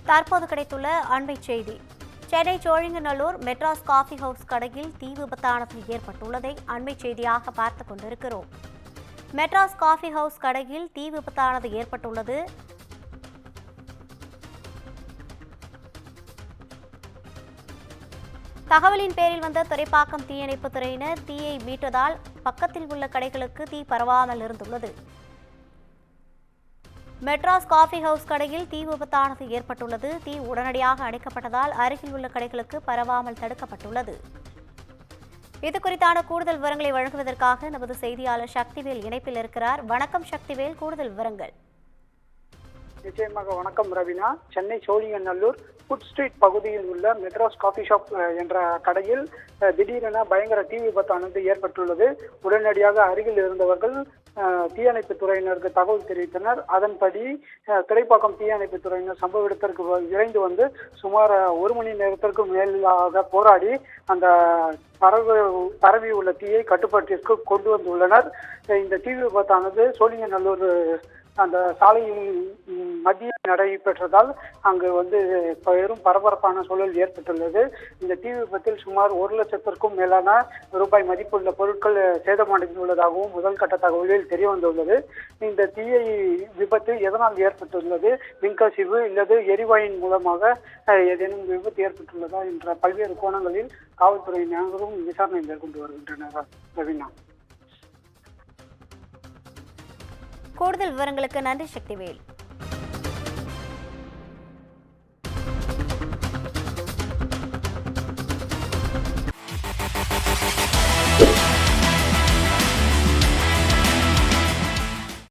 தற்போது கிடைத்துள்ள அண்மை செய்தி. சென்னை சோழிங்கநல்லூர் மெட்ராஸ் காஃபி ஹவுஸ் கடையில் தீ விபத்தானது ஏற்பட்டுள்ளதை அண்மை செய்தியாக பார்த்துக் கொண்டிருக்கிறோம். மெட்ராஸ் காஃபி ஹவுஸ் கடையில் தீ விபத்தானது ஏற்பட்டுள்ளது. தகவலின் பேரில் வந்த துறைப்பாக்கம் தீயணைப்புத் துறையினர் தீயை மீட்டதால் பக்கத்தில் உள்ள கடைகளுக்கு தீ பரவாமல் இருந்துள்ளது. மெட்ராஸ் காஃபி ஹவுஸ் கடையில் தீ விபத்தானது ஏற்பட்டுள்ளது. தீ உடனடியாக அணைக்கப்பட்டதால் அருகில் உள்ள கடைகளுக்கு பரவாமல் தடுக்கப்பட்டுள்ளது. இது குறித்தான கூடுதல் விவரங்களை வழங்குவதற்காக நமது செய்தியாளர் சக்திவேல் இணைப்பில் இருக்கிறார். வணக்கம் சக்திவேல், கூடுதல் விவரங்கள். நிச்சயமாக வணக்கம் ரவினா. சென்னை சோழிங்கநல்லூர் ஃபுட் ஸ்ட்ரீட் பகுதியில் உள்ள மெட்ராஸ் காஃபி ஷாப் என்ற கடையில் திடீரென பயங்கர தீ விபத்தானது ஏற்பட்டுள்ளது. உடனடியாக அருகில் இருந்தவர்கள் தீயணைப்பு துறையினருக்கு தகவல் தெரிவித்தனர். அதன்படி துறைப்பாக்கம் தீயணைப்பு துறையினர் சம்பவ இடத்திற்கு விரைந்து வந்து சுமார் 1 மணி நேரத்திற்கு மேலாக போராடி அந்த பரவி உள்ள தீயை கட்டுப்பாட்டிற்கு கொண்டு வந்துள்ளனர். இந்த தீ விபத்தானது சோழிங்கநல்லூர் அந்த சாலையில் மத்தியில் நடைபெற்றதால் அங்கு பெரும் பரபரப்பான சூழல் ஏற்பட்டுள்ளது. இந்த தீ விபத்தில் சுமார் 1 லட்சத்திற்கும் மேலான ரூபாய் மதிப்புள்ள பொருட்கள் சேதமடைந்துள்ளதாகவும் முதல் கட்ட தகவலில் தெரிய வந்துள்ளது. இந்த தீயை விபத்து எதனால் ஏற்பட்டுள்ளது, மின்கசிவு இல்லது எரிவாயின் மூலமாக ஏதேனும் விபத்து ஏற்பட்டுள்ளதா என்ற பல்வேறு கோணங்களில் காவல்துறையினரும் விசாரணை மேற்கொண்டு வருகின்றனர். ரவினா, கூடுதல் விவரங்களுக்கு நன்றி சக்திவேல்.